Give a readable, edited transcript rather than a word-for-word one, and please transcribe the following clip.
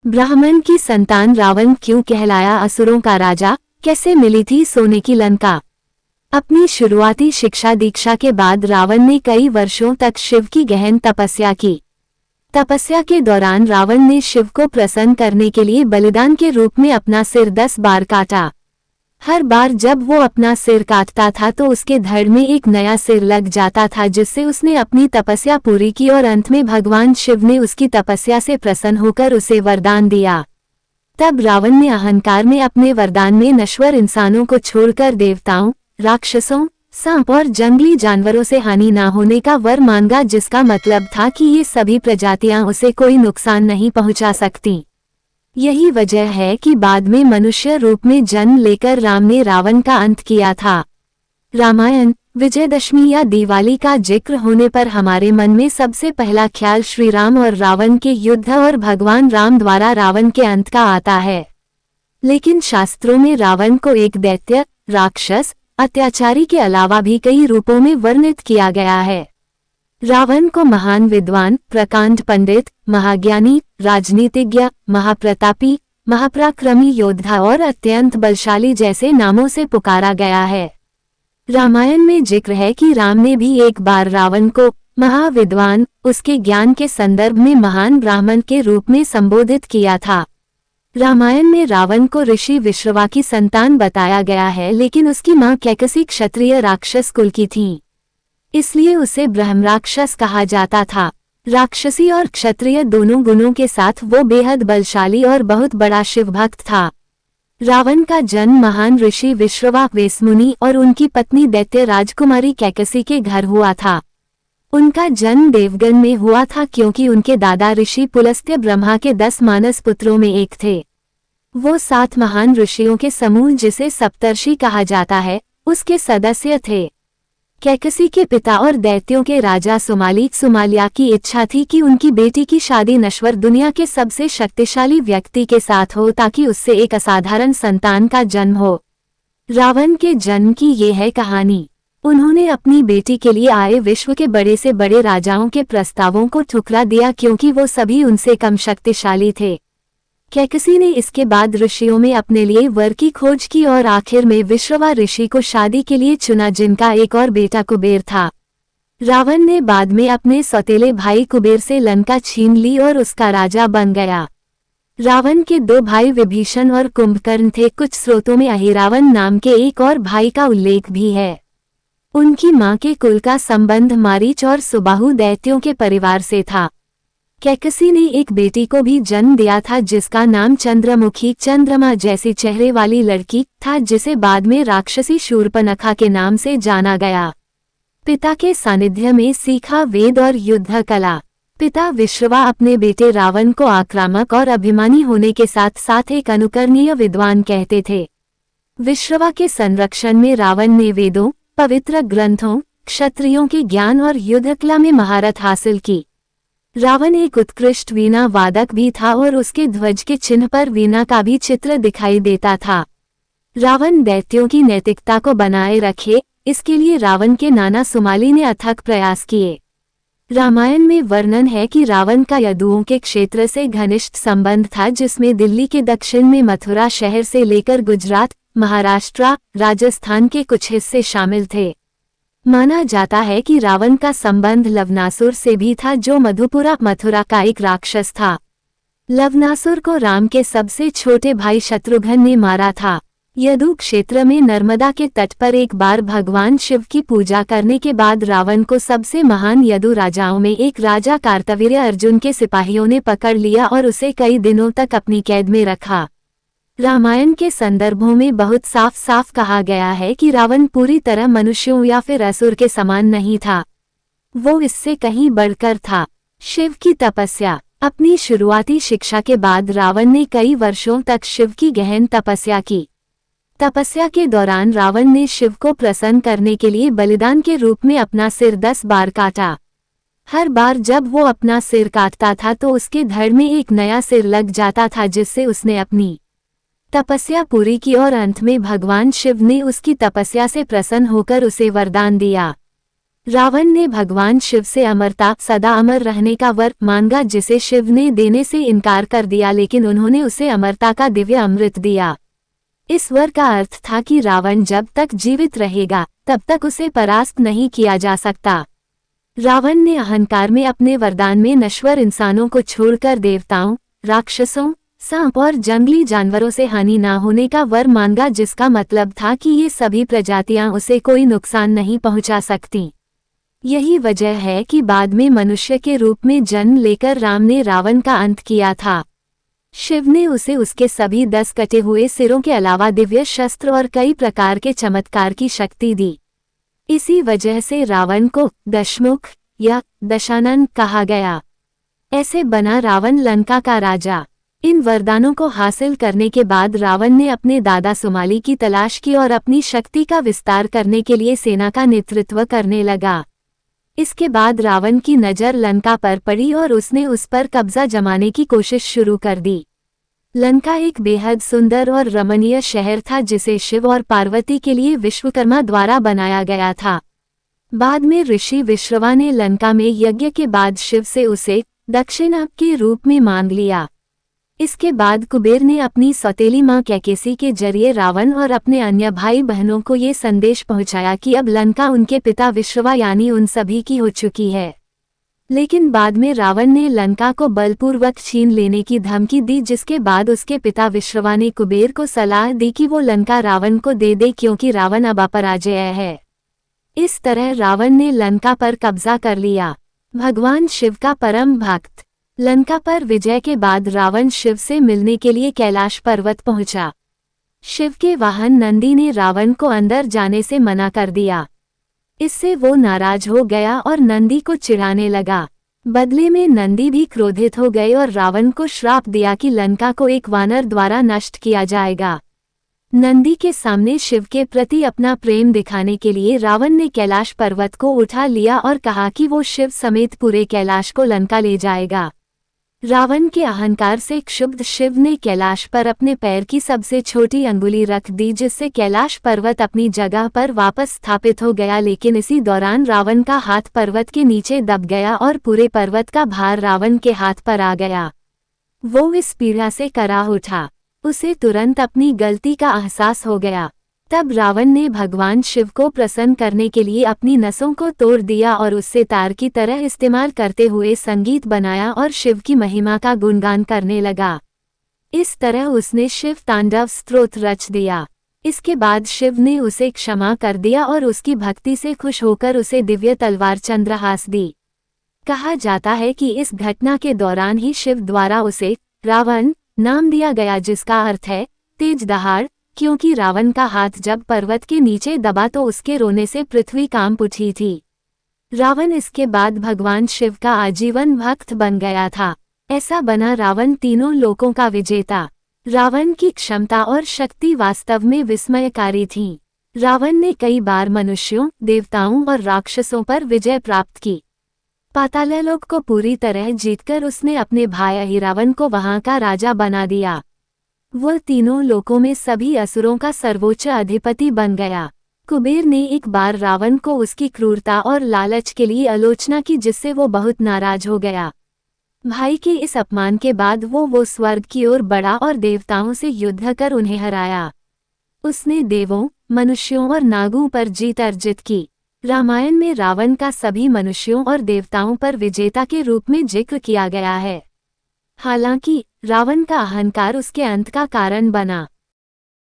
ब्राह्मण की संतान रावण क्यों कहलाया असुरों का राजा, कैसे मिली थी सोने की लंका। अपनी शुरुआती शिक्षा दीक्षा के बाद रावण ने कई वर्षों तक शिव की गहन तपस्या की। तपस्या के दौरान रावण ने शिव को प्रसन्न करने के लिए बलिदान के रूप में अपना सिर 10 बार काटा। हर बार जब वो अपना सिर काटता था तो उसके धड़ में एक नया सिर लग जाता था, जिससे उसने अपनी तपस्या पूरी की और अंत में भगवान शिव ने उसकी तपस्या से प्रसन्न होकर उसे वरदान दिया। तब रावण ने अहंकार में अपने वरदान में नश्वर इंसानों को छोड़कर देवताओं, राक्षसों, सांप और जंगली जानवरों से हानि न होने का वर मांगा, जिसका मतलब था कि ये सभी प्रजातियां उसे कोई नुकसान नहीं पहुंचा सकती। यही वजह है कि बाद में मनुष्य रूप में जन्म लेकर राम ने रावण का अंत किया था। रामायण, विजयदशमी या दिवाली का जिक्र होने पर हमारे मन में सबसे पहला ख्याल श्री राम और रावण के युद्ध और भगवान राम द्वारा रावण के अंत का आता है। लेकिन शास्त्रों में रावण को एक दैत्य, राक्षस, अत्याचारी के अलावा भी कई रूपों में वर्णित किया गया है। रावण को महान विद्वान, प्रकांड पंडित, महाज्ञानी, राजनीतिज्ञ, महाप्रतापी, महापराक्रमी योद्धा और अत्यंत बलशाली जैसे नामों से पुकारा गया है। रामायण में जिक्र है कि राम ने भी एक बार रावण को महाविद्वान, उसके ज्ञान के संदर्भ में महान ब्राह्मण के रूप में संबोधित किया था। रामायण में रावण को ऋषि विश्रवा की संतान बताया गया है, लेकिन उसकी मां कैकसी क्षत्रिय राक्षस कुल की थी, इसलिए उसे ब्रह्मराक्षस कहा जाता था। राक्षसी और क्षत्रिय दोनों गुणों के साथ वो बेहद बलशाली और बहुत बड़ा शिवभक्त था। रावण का जन्म महान ऋषि विश्रवा वेसमुनि और उनकी पत्नी दैत्य राजकुमारी कैकसी के घर हुआ था। उनका जन्म देवगन में हुआ था, क्योंकि उनके दादा ऋषि पुलस्त्य ब्रह्मा के 10 मानस पुत्रों में एक थे। वो 7 महान ऋषियों के समूह, जिसे सप्तर्षि कहा जाता है, उसके सदस्य थे। कैकसी के पिता और दैत्यों के राजा सुमालिया की इच्छा थी कि उनकी बेटी की शादी नश्वर दुनिया के सबसे शक्तिशाली व्यक्ति के साथ हो, ताकि उससे एक असाधारण संतान का जन्म हो। रावण के जन्म की ये है कहानी। उन्होंने अपनी बेटी के लिए आए विश्व के बड़े से बड़े राजाओं के प्रस्तावों को ठुकरा दिया, क्योंकि वो सभी उनसे कम शक्तिशाली थे। कैकसी ने इसके बाद ऋषियों में अपने लिए वर की खोज की और आखिर में विश्रवा ऋषि को शादी के लिए चुना, जिनका एक और बेटा कुबेर था। रावण ने बाद में अपने सौतेले भाई कुबेर से लंका छीन ली और उसका राजा बन गया। रावण के 2 भाई विभीषण और कुंभकर्ण थे। कुछ स्रोतों में अहिरावण नाम के एक और भाई का उल्लेख भी है। उनकी मां के कुल का संबंध मारीच और सुबाहु दैत्यों के परिवार से था। कैकसी ने एक बेटी को भी जन्म दिया था, जिसका नाम चंद्रमुखी, चंद्रमा जैसी चेहरे वाली लड़की था, जिसे बाद में राक्षसी शूर्पणखा के नाम से जाना गया। पिता के सानिध्य में सीखा वेद और युद्ध कला। पिता विश्रवा अपने बेटे रावण को आक्रामक और अभिमानी होने के साथ साथ एक अनुकरणीय विद्वान कहते थे। विश्रवा के संरक्षण में रावण ने वेदों, पवित्र ग्रंथों, क्षत्रियों के ज्ञान और युद्ध कला में महारत हासिल की। रावण एक उत्कृष्ट वीणा वादक भी था और उसके ध्वज के चिन्ह पर वीणा का भी चित्र दिखाई देता था। रावण दैत्यों की नैतिकता को बनाए रखे, इसके लिए रावण के नाना सुमाली ने अथक प्रयास किए। रामायण में वर्णन है कि रावण का यदुओं के क्षेत्र से घनिष्ठ संबंध था, जिसमें दिल्ली के दक्षिण में मथुरा शहर से लेकर गुजरात, महाराष्ट्र, राजस्थान के कुछ हिस्से शामिल थे। माना जाता है कि रावण का संबंध लवनासुर से भी था, जो मधुपुरा मथुरा का एक राक्षस था। लवनासुर को राम के सबसे छोटे भाई शत्रुघ्न ने मारा था। यदु क्षेत्र में नर्मदा के तट पर एक बार भगवान शिव की पूजा करने के बाद रावण को सबसे महान यदु राजाओं में एक राजा कार्तवीर्य अर्जुन के सिपाहियों ने पकड़ लिया और उसे कई दिनों तक अपनी कैद में रखा। रामायण के संदर्भों में बहुत साफ साफ कहा गया है कि रावण पूरी तरह मनुष्यों या फिर असुर के समान नहीं था, वो इससे कहीं बढ़कर था। शिव की तपस्या। अपनी शुरुआती शिक्षा के बाद रावण ने कई वर्षों तक शिव की गहन तपस्या की। तपस्या के दौरान रावण ने शिव को प्रसन्न करने के लिए बलिदान के रूप में अपना सिर 10 बार काटा। हर बार जब वो अपना सिर काटता था तो उसके धड़ में एक नया सिर लग जाता था, जिससे उसने अपनी तपस्या पूरी की और अंत में भगवान शिव ने उसकी तपस्या से प्रसन्न होकर उसे वरदान दिया। रावण ने भगवान शिव से अमरता, सदा अमर रहने का वर मांगा, जिसे शिव ने देने से इनकार कर दिया, लेकिन उन्होंने उसे अमरता का दिव्य अमृत दिया। इस वर का अर्थ था कि रावण जब तक जीवित रहेगा तब तक उसे परास्त नहीं किया जा सकता। रावण ने अहंकार में अपने वरदान में नश्वर इंसानों को छोड़कर देवताओं, राक्षसों, सांप और जंगली जानवरों से हानि न होने का वर मांगा, जिसका मतलब था कि ये सभी प्रजातियां उसे कोई नुकसान नहीं पहुंचा सकती। यही वजह है कि बाद में मनुष्य के रूप में जन्म लेकर राम ने रावण का अंत किया था। शिव ने उसे उसके सभी 10 कटे हुए सिरों के अलावा दिव्य शस्त्र और कई प्रकार के चमत्कार की शक्ति दी। इसी वजह से रावण को दशमुख या दशानन कहा गया। ऐसे बना रावण लंका का राजा। इन वरदानों को हासिल करने के बाद रावण ने अपने दादा सुमाली की तलाश की और अपनी शक्ति का विस्तार करने के लिए सेना का नेतृत्व करने लगा। इसके बाद रावण की नज़र लंका पर पड़ी और उसने उस पर कब्जा जमाने की कोशिश शुरू कर दी। लंका एक बेहद सुंदर और रमणीय शहर था, जिसे शिव और पार्वती के लिए विश्वकर्मा द्वारा बनाया गया था। बाद में ऋषि विश्रवा ने लंका में यज्ञ के बाद शिव से उसे दक्षिणा के रूप में मांग लिया। इसके बाद कुबेर ने अपनी सौतेली मां कैकेसी के जरिए रावण और अपने अन्य भाई बहनों को ये संदेश पहुंचाया कि अब लंका उनके पिता विश्रवा यानी उन सभी की हो चुकी है। लेकिन बाद में रावण ने लंका को बलपूर्वक छीन लेने की धमकी दी, जिसके बाद उसके पिता विश्रवा ने कुबेर को सलाह दी कि वो लंका रावण को दे दे, क्योंकि रावण अब अपराजय है। इस तरह रावण ने लंका पर कब्जा कर लिया। भगवान शिव का परम भक्त। लंका पर विजय के बाद रावण शिव से मिलने के लिए कैलाश पर्वत पहुंचा। शिव के वाहन नंदी ने रावण को अंदर जाने से मना कर दिया। इससे वो नाराज हो गया और नंदी को चिढ़ाने लगा। बदले में नंदी भी क्रोधित हो गए और रावण को श्राप दिया कि लंका को एक वानर द्वारा नष्ट किया जाएगा। नंदी के सामने शिव के प्रति अपना प्रेम दिखाने के लिए रावण ने कैलाश पर्वत को उठा लिया और कहा कि वो शिव समेत पूरे कैलाश को लंका ले जाएगा। रावण के अहंकार से क्षुब्ध शिव ने कैलाश पर अपने पैर की सबसे छोटी अंगुली रख दी, जिससे कैलाश पर्वत अपनी जगह पर वापस स्थापित हो गया। लेकिन इसी दौरान रावण का हाथ पर्वत के नीचे दब गया और पूरे पर्वत का भार रावण के हाथ पर आ गया। वो इस पीड़ा से कराह उठा। उसे तुरंत अपनी गलती का एहसास हो गया। तब रावण ने भगवान शिव को प्रसन्न करने के लिए अपनी नसों को तोड़ दिया और उससे तार की तरह इस्तेमाल करते हुए संगीत बनाया और शिव की महिमा का गुणगान करने लगा। इस तरह उसने शिव तांडव स्तोत्र रच दिया। इसके बाद शिव ने उसे क्षमा कर दिया और उसकी भक्ति से खुश होकर उसे दिव्य तलवार चंद्रहास दी। कहा जाता है कि इस घटना के दौरान ही शिव द्वारा उसे रावण नाम दिया गया, जिसका अर्थ है तेज दहाड़, क्योंकि रावण का हाथ जब पर्वत के नीचे दबा तो उसके रोने से पृथ्वी कांप उठी थी। रावण इसके बाद भगवान शिव का आजीवन भक्त बन गया था। ऐसा बना रावण तीनों लोकों का विजेता। रावण की क्षमता और शक्ति वास्तव में विस्मयकारी थी। रावण ने कई बार मनुष्यों, देवताओं और राक्षसों पर विजय प्राप्त की। पाताललोक को पूरी तरह जीतकर उसने अपने भाई अहिरावण को वहां का राजा बना दिया। वह तीनों लोकों में सभी असुरों का सर्वोच्च अधिपति बन गया। कुबेर ने एक बार रावण को उसकी क्रूरता और लालच के लिए आलोचना की, जिससे वो बहुत नाराज हो गया। भाई के इस अपमान के बाद वो स्वर्ग की ओर बढ़ा और देवताओं से युद्ध कर उन्हें हराया। उसने देवों, मनुष्यों और नागों पर जीत अर्जित की। रामायण में रावण का सभी मनुष्यों और देवताओं पर विजेता के रूप में जिक्र किया गया है। हालांकि रावण का अहंकार उसके अंत का कारण बना।